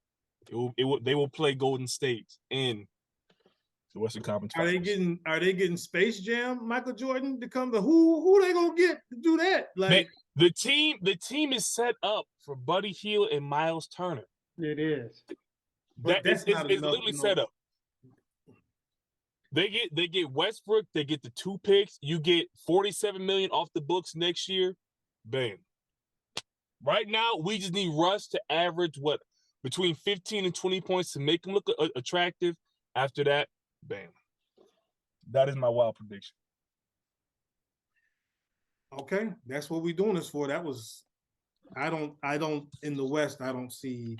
they will play Golden State in the Western Conference Finals. Are they getting Space Jam, Michael Jordan to come? Who they gonna get to do that? Like the team is set up for Buddy Hield and Miles Turner. It is. It's literally set up. They get Westbrook. They get the 2 picks. You get $47 million off the books next year. Bam. Right now, we just need Russ to average between 15 and 20 points to make him look attractive. After that, bam. That is my wild prediction. Okay, that's what we're doing this for. That was, I don't in the West. I don't see.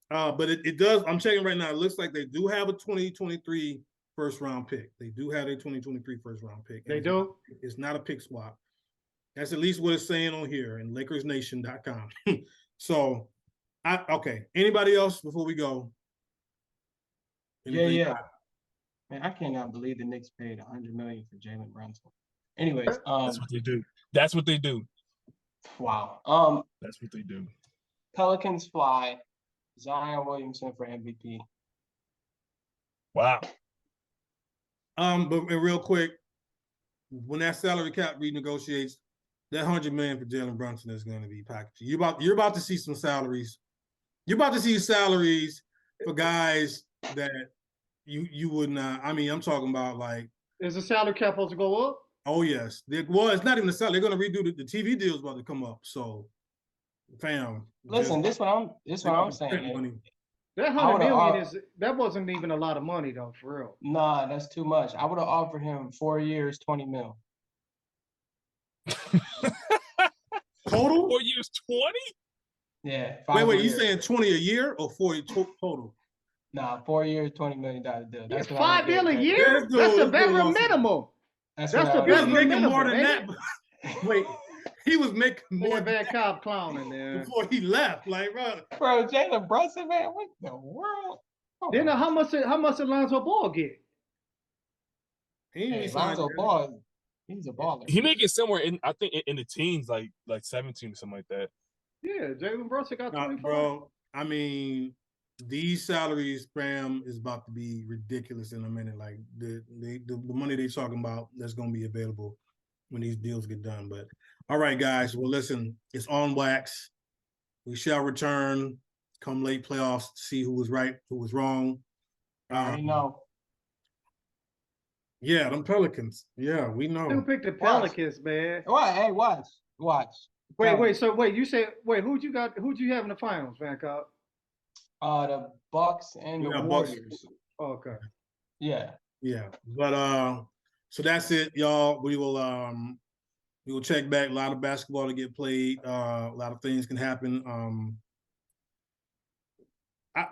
But it does. I'm checking right now. It looks like they do have a 2023 first round pick. They do have a 2023 first round pick. They do. It's not a pick swap. That's at least what it's saying on here in LakersNation.com. So, okay. Anybody else before we go? Yeah. Man, I cannot believe the Knicks paid $100 million for Jalen Brunson. Anyways, that's what they do. That's what they do. Wow. That's what they do. Pelicans fly. Zion Williamson for MVP. Wow. But real quick, when that salary cap renegotiates, that $100 million for Jalen Brunson is going to be packaged. You're about to see some salaries. You're about to see salaries for guys that you would not. I mean, I'm talking about like. Is the salary cap supposed to go up? Oh yes. Well, it's not even the salary. They're going to redo the TV deal is about to come up. So, fam. Listen, this what I'm saying. That $100 million that wasn't even a lot of money though, for real. Nah, that's too much. I would have offered him 4 years, $20 million. Total? 4 years, 20? Yeah. Wait, you saying 20 a year or 40 total? Nah, 4 years, $20 million deal. That's $5 million a year? That's the very minimum. That's the very making more than that. Wait, he was making more than that cop clowning there before he left. Like, bro, Jalen Brunson, man, what the world? Then how much did Lonzo Ball get? Lonzo Ball, he's a baller. He making somewhere I think in the teens, like 17 or something like that. Yeah, Jalen Brunson got 25. Bro, I mean, these salaries, fam, is about to be ridiculous in a minute. Like the money they're talking about that's going to be available when these deals get done. But all right, guys. Well, listen, it's on wax. We shall return come late playoffs to see who was right, who was wrong. I already know. Yeah, them Pelicans. Yeah, we know. Who picked the Pelicans, man? What? Hey, watch. Wait. You said who'd you have in the finals, Van Cop? The Bucks and We the got Bucks. Warriors. Okay. Yeah. Yeah, but so that's it, y'all. We will check back. A lot of basketball to get played. A lot of things can happen.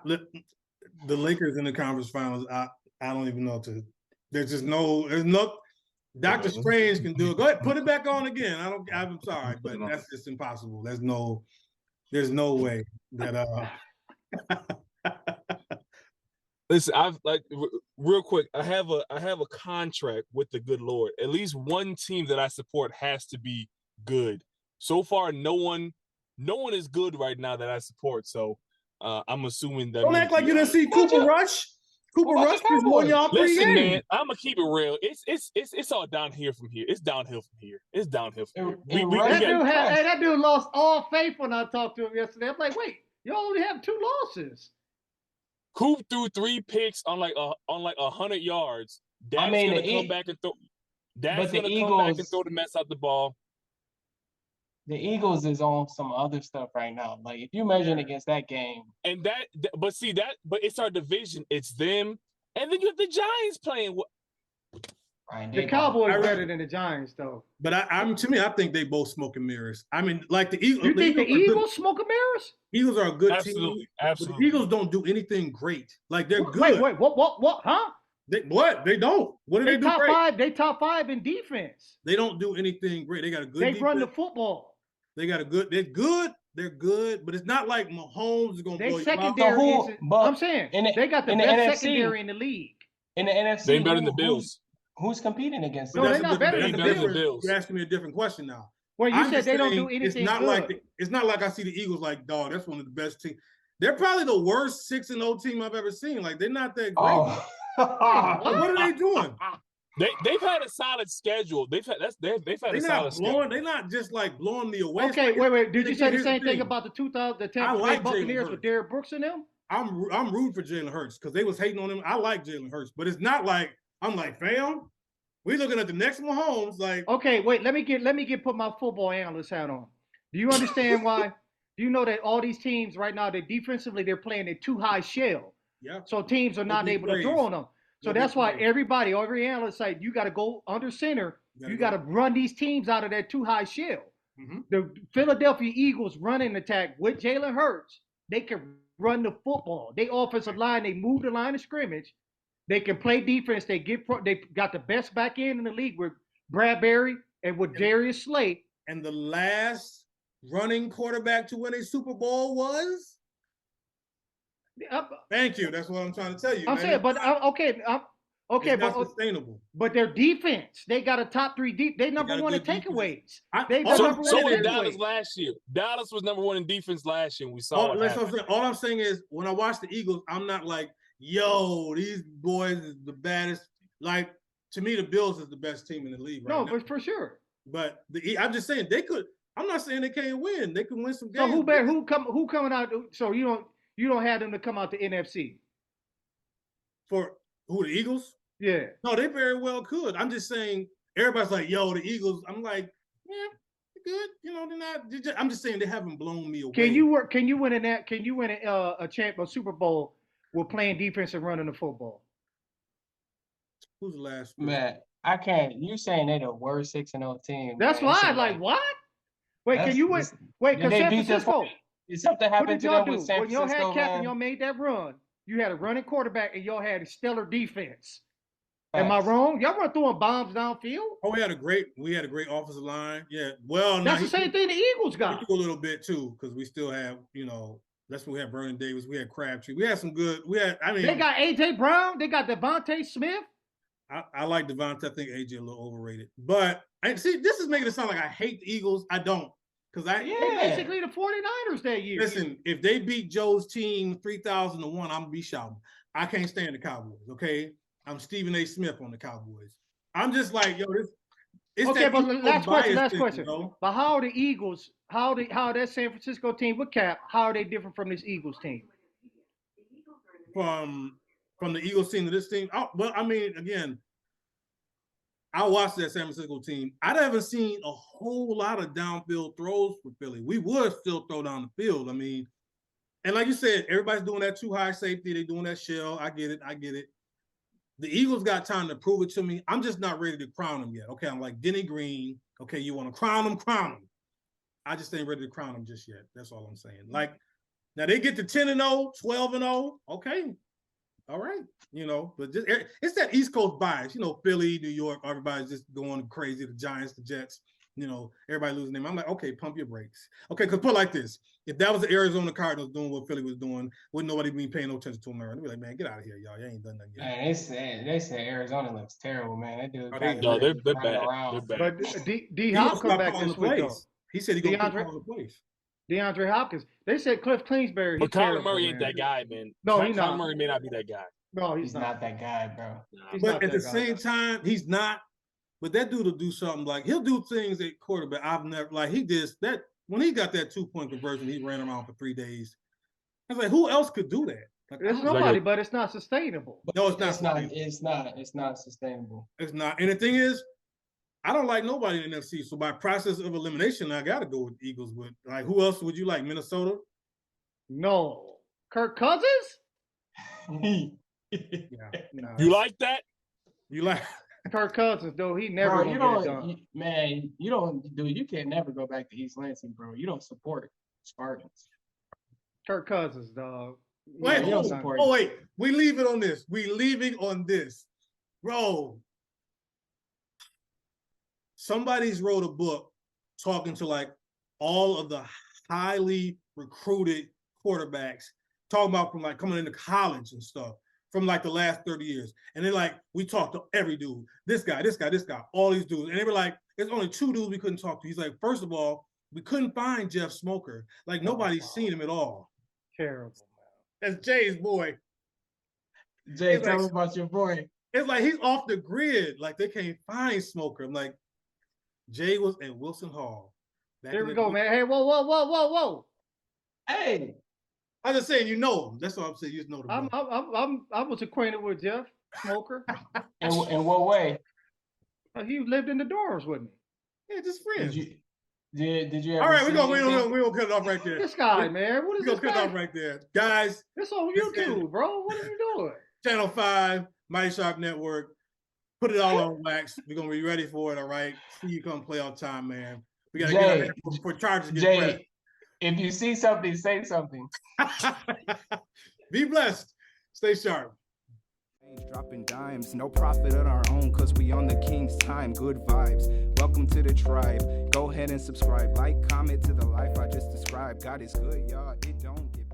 The Lakers in the conference finals. I don't even know there's no. Dr. Strange can do it. Go ahead, put it back on again. I'm sorry, but that's just impossible. There's no way that Listen, I've real quick. I have a contract with the good Lord. At least one team that I support has to be good. So far, no one is good right now that I support. So I'm assuming that. Don't act like you didn't see Cooper Rush. Cooper Rush just won y'all 3 Listen, games. man, I'm gonna keep it real. It's all down here from here. It's downhill from here. It's downhill from here. That dude lost all faith when I talked to him yesterday. I'm like, wait, you only have 2 losses. Coop threw 3 picks on like 100 yards. Dad's gonna come back and throw. Dad's gonna come back and throw the mess out the ball. The Eagles is on some other stuff right now. Like if you measure against that game, and but it's our division. It's them, and then you have the Giants playing. Right, the Cowboys are better than the Giants, though. But I think they both smoke and mirrors. I mean, like the Eagles. You think the Eagles smoke and mirrors? Eagles are a good team. Absolutely. The Eagles don't do anything great. Like they're good. Wait, what? Huh? They don't. What do they do? Top great? 5. They top 5 in defense. They don't do anything great. They got a good. They defense. run the football. They got a good. They're good. They're good, but it's not like Mahomes is going to blow you out. I'm saying they got the best secondary in the league. In the NFC, they better than the Bills. Who's competing against them? No, they're not better than the Bills. You're asking me a different question now. Well, you said they don't do anything. It's not good. It's not like I see the Eagles like, dog, that's one of the best teams. They're probably the worst 6-0 team I've ever seen. Like they're not that great. Oh. What are they doing? They've had a solid schedule. They've had a solid schedule. They're not just like blowing me away. Okay, wait. Did you say the same thing about the Tampa Bay Buccaneers with Derrick Brooks and them? I'm rooting for Jalen Hurts because they was hating on him. I like Jalen Hurts, but it's not like I'm like, fam, we looking at the next Mahomes. Like, okay, wait. Let me put my football analyst hat on. Do you understand why? Do you know that all these teams right now, they defensively they're playing a too high shell. Yeah. So teams are not able to throw on them. So that's why every analyst say you got to go under center. You got to run these teams out of that too high shell. Mm-hmm. The Philadelphia Eagles running attack with Jalen Hurts, they can run the football. They offensive line, they move the line of scrimmage. They can play defense. They got the best back end in the league with Bradbury and with Darius Slay. And the last running quarterback to win a Super Bowl was. Thank you. That's what I'm trying to tell you. I'm saying, but okay, but sustainable. But their defense, they got a top 3 deep. They number 1 in takeaways. So was Dallas last year. Dallas was number 1 in defense last year. And we saw. All I'm saying is, when I watch the Eagles, I'm not like, yo, these boys is the baddest. Like to me, the Bills is the best team in the league. Right now. For sure. But I'm just saying they could. I'm not saying they can't win. They can win some games. So who coming out? So you don't have them to come out the NFC. For who, the Eagles? Yeah. No, they very well could. I'm just saying, everybody's like, yo, the Eagles. I'm like, yeah, they're good. You know, they're not. I'm just saying they haven't blown me away. Can you win a Super Bowl with playing defense and running the football? Who's the last? Man, I can't. You saying they're the worst 6-0 team? That's why I'm like, what? Wait, can you win? Wait, because San Francisco. Did something happen to them with San Francisco? When y'all had Cap and y'all made that run, you had a running quarterback and y'all had a stellar defense. Am I wrong? Y'all weren't throwing bombs downfield. Oh, we had a great offensive line. Yeah, well, that's the same thing the Eagles got. We threw a little bit too because we still have, that's when we had Vernon Davis, we had Crabtree, we had some good. They got AJ Brown, they got Devontae Smith. I like Devontae. I think AJ a little overrated, but see, this is making it sound like I hate the Eagles. I don't. They basically the 49ers that year. Listen, if they beat Joe's team 3,000-1, I'm gonna be shouting. I can't stand the Cowboys. Okay, I'm Stephen A. Smith on the Cowboys. I'm just like, yo, It's Okay, that but East Coast last question, bias last thing, question. bro. But how are the Eagles? How that San Francisco team with Cap? How are they different from this Eagles team? From the Eagles team to this team. Oh, well, I mean, again, I watched that San Francisco team. I haven't seen a whole lot of downfield throws for Philly. We would still throw down the field. I mean, and like you said, everybody's doing that too high safety. They're doing that shell. I get it. The Eagles got time to prove it to me. I'm just not ready to crown them yet. Okay, I'm like Denny Green. Okay, you want to crown them, crown them. I just ain't ready to crown them just yet. That's all I'm saying. Like, now they get to 10-0, 12-0. Okay, all right. You know, but just, it's that East Coast bias. You know, Philly, New York, everybody's just going crazy. The Giants, the Jets, you know, everybody losing them. I'm like, okay, pump your brakes. Okay, because put it like this. If that was the Arizona Cardinals doing what Philly was doing, wouldn't nobody be paying no attention to them? They'd be like, man, get out of here, y'all. You ain't done nothing yet. Man, they said Arizona looks terrible, man. That dude No, they're running bad. around. They're bad. But D He Hop gonna come stop back calling this the week though. plays. He said he gonna keep DeAndre- calling the plays. DeAndre Hopkins. They said Cliff Kingsbury. But He's Kyler terrible, Murray ain't man. that guy, man. No, he's Kyler not. Murray may not be that guy. No, He's not that guy, bro. He's But not at that the guy. same time, he's not. But that dude will do something like he'll do things at quarterback. I've never like he did that when he got that 2-point conversion. He ran around for 3 days. I was like, who else could do that? Like, There's I don't- nobody, but it's not sustainable. No, it's not. It's not sustainable. It's not. And the thing is, I don't like nobody in the NFC. So by process of elimination, I got to go with the Eagles. With like, who else would you like? Minnesota? No. Kirk Cousins? Yeah. No. You like that? You like? Kirk Cousins, though, he never Bro, gonna get it done. You can't never go back to East Lansing, bro. You don't support Spartans. Kirk Cousins, dog. Wait, you don't support oh wait, we leave it on this. We leaving on this, bro. Somebody's wrote a book talking to like all of the highly recruited quarterbacks, talking about from like coming into college and stuff from like the last 30 years. And they're like, we talked to every dude, this guy, all these dudes. And they were like, there's only 2 dudes we couldn't talk to. He's like, first of all, we couldn't find Jeff Smoker. Like nobody's seen him at all. Terrible, That's Jay's boy. Jay, It's tell like- me about your boy. It's like he's off the grid. Like they can't find Smoker. I'm like, Jay was at Wilson Hall. man. Here we go, man. Hey, whoa. Hey, I'm just saying, you know him. That's all I'm saying. You just know the I was acquainted with Jeff Smoker. in what way? He lived in the dorms with me. Yeah, just Did friends. you did you ever All right, see we gonna anything? cut it off right there. This guy, man. What We is gonna this cut it guy? off right there, guys. It's on This is- YouTube, bro. What are you doing? Channel 5, Mighty Sharp Network. Put it all on wax. We're gonna be ready for it. All right. See you come playoff time, man. We gotta get out Jay, here before Chargers get Jay, if you see something, say something. pressed. Be blessed. Stay sharp. Dropping dimes, no profit of our own, cause we on the king's time. Good vibes, welcome to the tribe. Go ahead and subscribe, like, comment to the life I just described. God is good, y'all, it don't get